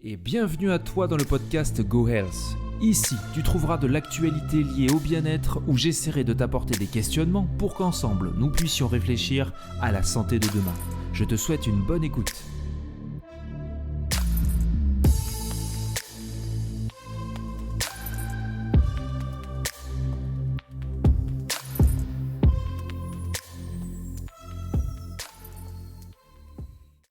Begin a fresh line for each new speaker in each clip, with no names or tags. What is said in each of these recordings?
Et bienvenue à toi dans le podcast Go Health. Ici, tu trouveras de l'actualité liée au bien-être où j'essaierai de t'apporter des questionnements pour qu'ensemble, nous puissions réfléchir à la santé de demain. Je te souhaite une bonne écoute.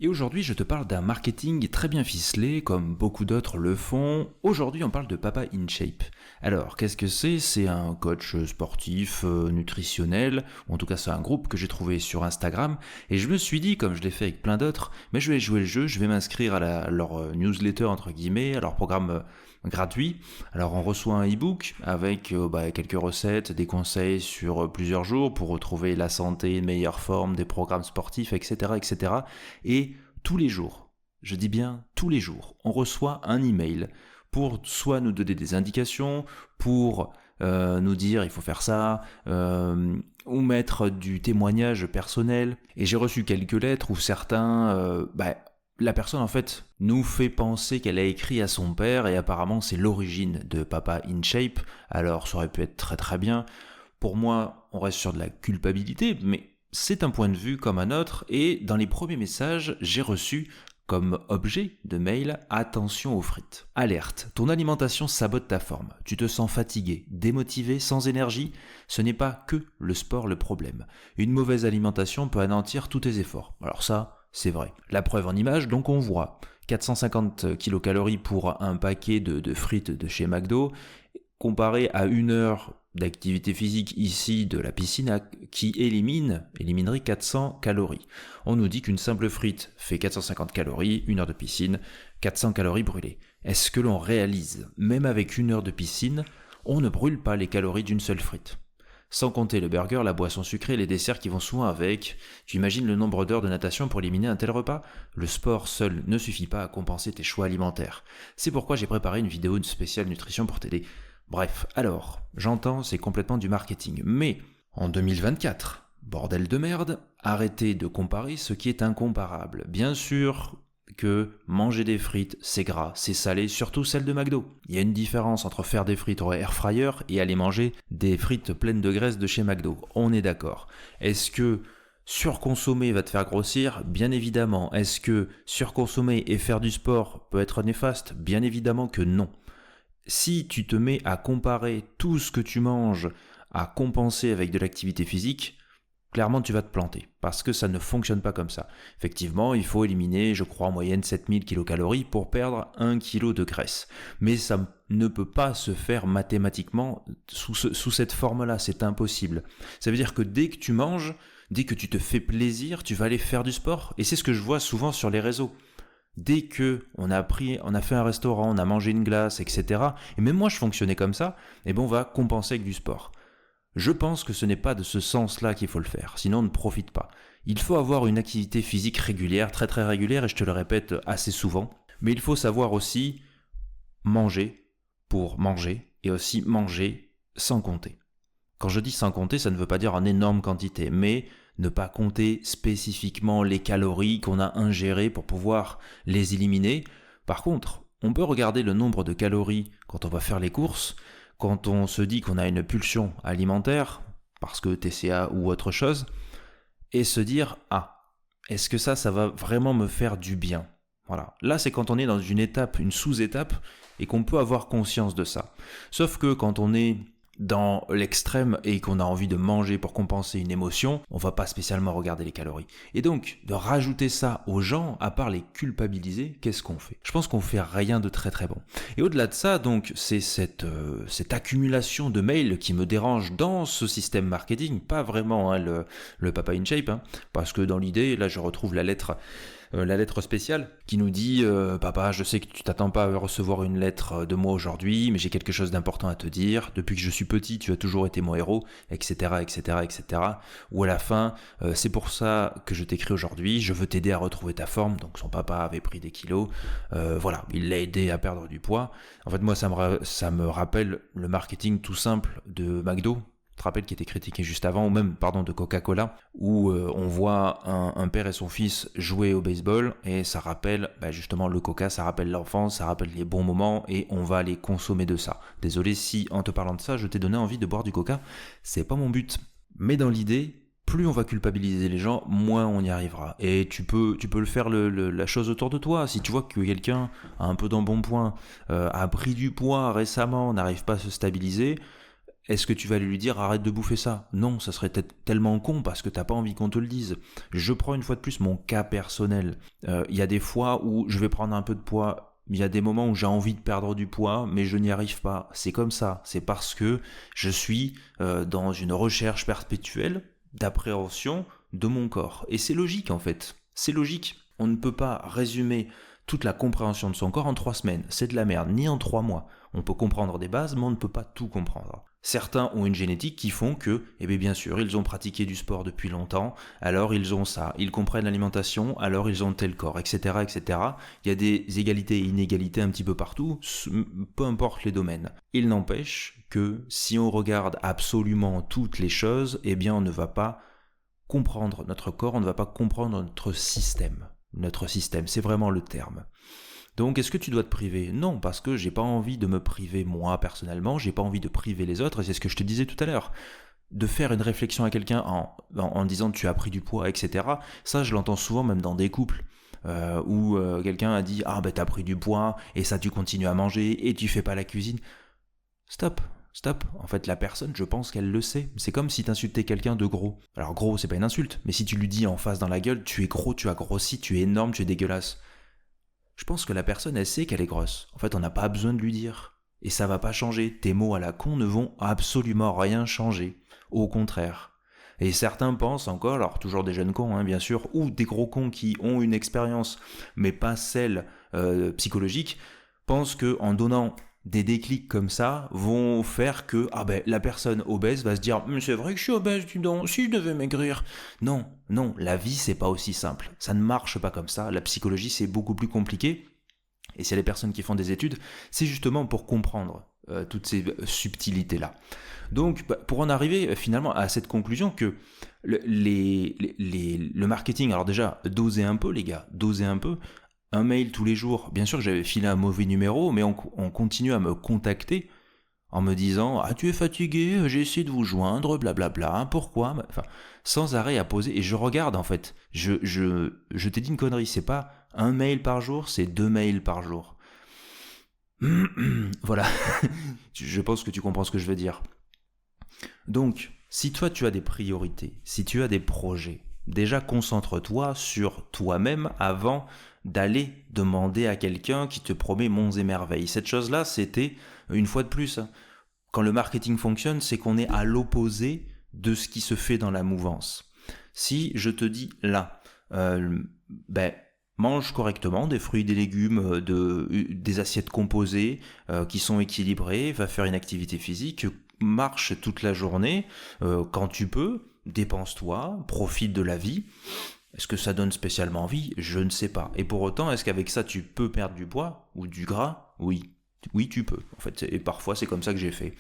Et aujourd'hui, je te parle d'un marketing très bien ficelé, comme beaucoup d'autres le font. Aujourd'hui, on parle de Papa in Shape. Alors, qu'est-ce que c'est ? C'est un coach sportif, nutritionnel, ou en tout cas c'est un groupe que j'ai trouvé sur Instagram, et je me suis dit, comme je l'ai fait avec plein d'autres, mais je vais jouer le jeu, je vais m'inscrire à leur newsletter, entre guillemets, à leur programme gratuit. Alors on reçoit un e-book avec quelques recettes, des conseils sur plusieurs jours pour retrouver la santé, une meilleure forme, des programmes sportifs, etc. etc. Et tous les jours, je dis bien tous les jours, on reçoit un email pour soit nous donner des indications, pour nous dire il faut faire ça, ou mettre du témoignage personnel. Et j'ai reçu quelques lettres où certains... la personne en fait nous fait penser qu'elle a écrit à son père et apparemment c'est l'origine de Papa in Shape. Alors ça aurait pu être très très bien. Pour moi, on reste sur de la culpabilité, mais c'est un point de vue comme un autre. Et dans les premiers messages, j'ai reçu comme objet de mail « Attention aux frites ». Alerte, ton alimentation sabote ta forme. Tu te sens fatigué, démotivé, sans énergie. Ce n'est pas que le sport le problème. Une mauvaise alimentation peut anéantir tous tes efforts. Alors ça, c'est vrai. La preuve en image, donc on voit 450 kcal pour un paquet de frites de chez McDo, comparé à une heure d'activité physique ici de la piscine qui éliminerait 400 calories. On nous dit qu'une simple frite fait 450 calories, une heure de piscine, 400 calories brûlées. Est-ce que l'on réalise, même avec une heure de piscine, on ne brûle pas les calories d'une seule frite ? Sans compter le burger, la boisson sucrée, les desserts qui vont souvent avec. Tu imagines le nombre d'heures de natation pour éliminer un tel repas ? Le sport seul ne suffit pas à compenser tes choix alimentaires. C'est pourquoi j'ai préparé une vidéo spéciale nutrition pour t'aider. Bref, alors, j'entends, c'est complètement du marketing. Mais, en 2024, bordel de merde, arrêtez de comparer ce qui est incomparable. Bien sûr que manger des frites, c'est gras, c'est salé, surtout celles de McDo. Il y a une différence entre faire des frites au air fryer et aller manger des frites pleines de graisse de chez McDo. On est d'accord. Est-ce que surconsommer va te faire grossir ? Bien évidemment. Est-ce que surconsommer et faire du sport peut être néfaste ? Bien évidemment que non. Si tu te mets à comparer tout ce que tu manges, à compenser avec de l'activité physique, clairement tu vas te planter, parce que ça ne fonctionne pas comme ça. Effectivement, il faut éliminer, je crois, en moyenne 7000 kcal pour perdre 1 kg de graisse. Mais ça ne peut pas se faire mathématiquement sous cette forme-là, c'est impossible. Ça veut dire que dès que tu manges, dès que tu te fais plaisir, tu vas aller faire du sport. Et c'est ce que je vois souvent sur les réseaux. Dès que on a fait un restaurant, on a mangé une glace, etc. Et même moi je fonctionnais comme ça, on va compenser avec du sport. Je pense que ce n'est pas de ce sens-là qu'il faut le faire, sinon on ne profite pas. Il faut avoir une activité physique régulière, très très régulière, et je te le répète assez souvent. Mais il faut savoir aussi manger pour manger, et aussi manger sans compter. Quand je dis sans compter, ça ne veut pas dire en énorme quantité, mais ne pas compter spécifiquement les calories qu'on a ingérées pour pouvoir les éliminer. Par contre, on peut regarder le nombre de calories quand on va faire les courses, quand on se dit qu'on a une pulsion alimentaire, parce que TCA ou autre chose, et se dire « Ah, est-ce que ça va vraiment me faire du bien ?» Voilà. Là, c'est quand on est dans une étape, une sous-étape, et qu'on peut avoir conscience de ça. Sauf que quand on est dans l'extrême et qu'on a envie de manger pour compenser une émotion, on va pas spécialement regarder les calories. Et donc, de rajouter ça aux gens, à part les culpabiliser, qu'est-ce qu'on fait ? Je pense qu'on fait rien de très très bon. Et au-delà de ça, donc, c'est cette accumulation de mails qui me dérange dans ce système marketing, pas vraiment le Papa in Shape, parce que dans l'idée, là je retrouve la lettre spéciale qui nous dit papa, je sais que tu t'attends pas à recevoir une lettre de moi aujourd'hui, mais j'ai quelque chose d'important à te dire. Depuis que je suis petit, tu as toujours été mon héros, etc., etc., etc. Ou à la fin, c'est pour ça que je t'écris aujourd'hui. Je veux t'aider à retrouver ta forme. Donc son papa avait pris des kilos. Voilà, il l'a aidé à perdre du poids. En fait, moi, ça me rappelle le marketing tout simple de McDo. te rappelles, qui était critiqué juste avant, ou même, pardon, de Coca-Cola, où on voit un père et son fils jouer au baseball, et ça rappelle, justement, le Coca, ça rappelle l'enfance, ça rappelle les bons moments, et on va aller consommer de ça. Désolé si, en te parlant de ça, je t'ai donné envie de boire du Coca, c'est pas mon but. Mais dans l'idée, plus on va culpabiliser les gens, moins on y arrivera. Et tu peux le faire la chose autour de toi. Si tu vois que quelqu'un a un peu d'embonpoint, a pris du poids récemment, n'arrive pas à se stabiliser, est-ce que tu vas lui dire arrête de bouffer ça? Non, ça serait peut-être tellement con parce que t'as pas envie qu'on te le dise. Je prends une fois de plus mon cas personnel. Il y a des fois où je vais prendre un peu de poids. Il y a des moments où j'ai envie de perdre du poids, mais je n'y arrive pas. C'est comme ça. C'est parce que je suis dans une recherche perpétuelle d'appréhension de mon corps. Et c'est logique en fait. C'est logique. On ne peut pas résumer toute la compréhension de son corps en 3 semaines. C'est de la merde. Ni en 3 mois. On peut comprendre des bases, mais on ne peut pas tout comprendre. Certains ont une génétique qui font que, bien sûr, ils ont pratiqué du sport depuis longtemps, alors ils ont ça. Ils comprennent l'alimentation, alors ils ont tel corps, etc., etc. Il y a des égalités et inégalités un petit peu partout, peu importe les domaines. Il n'empêche que si on regarde absolument toutes les choses, on ne va pas comprendre notre corps, on ne va pas comprendre notre système. Notre système, c'est vraiment le terme. Donc, est-ce que tu dois te priver? Non, parce que j'ai pas envie de me priver moi personnellement, j'ai pas envie de priver les autres, et c'est ce que je te disais tout à l'heure. De faire une réflexion à quelqu'un en disant tu as pris du poids, etc. Ça, je l'entends souvent même dans des couples où quelqu'un a dit t'as pris du poids et ça tu continues à manger et tu fais pas la cuisine. Stop. En fait, la personne, je pense qu'elle le sait. C'est comme si t'insultais quelqu'un de gros. Alors gros, c'est pas une insulte, mais si tu lui dis en face dans la gueule, tu es gros, tu as grossi, tu es énorme, tu es dégueulasse. Je pense que la personne, elle sait qu'elle est grosse. En fait, on n'a pas besoin de lui dire. Et ça va pas changer. Tes mots à la con ne vont absolument rien changer. Au contraire. Et certains pensent encore, alors toujours des jeunes cons, bien sûr, ou des gros cons qui ont une expérience, mais pas celle psychologique, pensent qu'en donnant des déclics comme ça vont faire que la personne obèse va se dire mais c'est vrai que je suis obèse, dis donc, si je devais maigrir. Non, la vie c'est pas aussi simple, ça ne marche pas comme ça, la psychologie c'est beaucoup plus compliqué, et c'est les personnes qui font des études, c'est justement pour comprendre toutes ces subtilités là. Donc pour en arriver finalement à cette conclusion que le marketing, alors déjà dosez un peu les gars, dosez un peu. Un mail tous les jours, bien sûr que j'avais filé un mauvais numéro, mais on continue à me contacter en me disant « Ah, tu es fatigué, j'ai essayé de vous joindre, blablabla, pourquoi ?» Enfin, sans arrêt à poser, et je regarde en fait, je t'ai dit une connerie, c'est pas un mail par jour, c'est 2 mails par jour. Voilà, je pense que tu comprends ce que je veux dire. Donc, si toi tu as des priorités, si tu as des projets, déjà concentre-toi sur toi-même avant d'aller demander à quelqu'un qui te promet monts et merveilles. Cette chose-là, c'était, une fois de plus, quand le marketing fonctionne, c'est qu'on est à l'opposé de ce qui se fait dans la mouvance. Si je te dis là, mange correctement des fruits, des légumes, des assiettes composées qui sont équilibrées, va faire une activité physique, marche toute la journée, quand tu peux, dépense-toi, profite de la vie. Est-ce que ça donne spécialement envie? Je ne sais pas. Et pour autant, est-ce qu'avec ça, tu peux perdre du poids ou du gras? Oui. Oui, tu peux. En fait, et parfois, c'est comme ça que j'ai fait.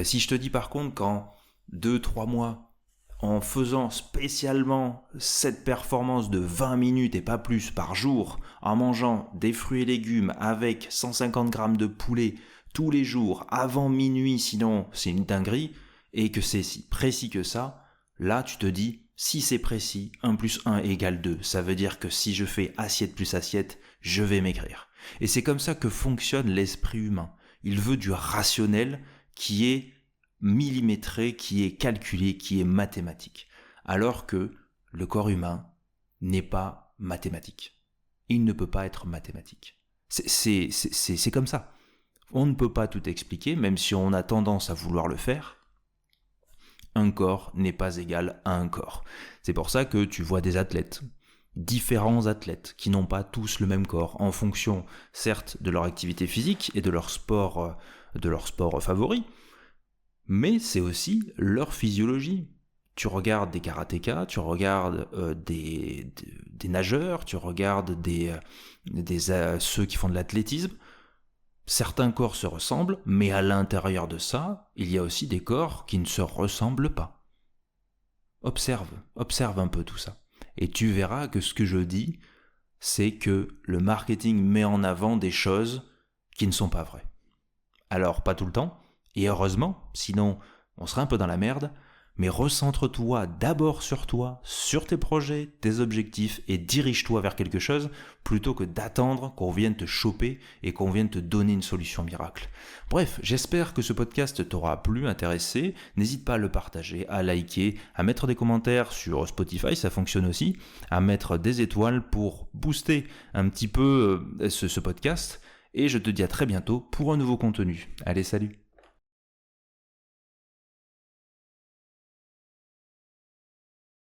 Si je te dis par contre qu'en 2-3 mois, en faisant spécialement cette performance de 20 minutes et pas plus par jour, en mangeant des fruits et légumes avec 150 grammes de poulet tous les jours, avant minuit, sinon c'est une dinguerie, et que c'est si précis que ça, là tu te dis, si c'est précis, 1 + 1 = 2. Ça veut dire que si je fais assiette plus assiette, je vais maigrir. Et c'est comme ça que fonctionne l'esprit humain. Il veut du rationnel qui est millimétré, qui est calculé, qui est mathématique. Alors que le corps humain n'est pas mathématique. Il ne peut pas être mathématique. C'est comme ça. On ne peut pas tout expliquer, même si on a tendance à vouloir le faire. Un corps n'est pas égal à un corps. C'est pour ça que tu vois des athlètes, différents athlètes, qui n'ont pas tous le même corps, en fonction, certes, de leur activité physique et de leur sport favori, mais c'est aussi leur physiologie. Tu regardes des karatékas, tu regardes des nageurs, tu regardes ceux qui font de l'athlétisme, Certains corps se ressemblent, mais à l'intérieur de ça, il y a aussi des corps qui ne se ressemblent pas. Observe un peu tout ça. Et tu verras que ce que je dis, c'est que le marketing met en avant des choses qui ne sont pas vraies. Alors, pas tout le temps, et heureusement, sinon on serait un peu dans la merde, mais recentre-toi d'abord sur toi, sur tes projets, tes objectifs, et dirige-toi vers quelque chose, plutôt que d'attendre qu'on vienne te choper et qu'on vienne te donner une solution miracle. Bref, j'espère que ce podcast t'aura plu, intéressé. N'hésite pas à le partager, à liker, à mettre des commentaires sur Spotify, ça fonctionne aussi, à mettre des étoiles pour booster un petit peu ce podcast. Et je te dis à très bientôt pour un nouveau contenu. Allez, salut!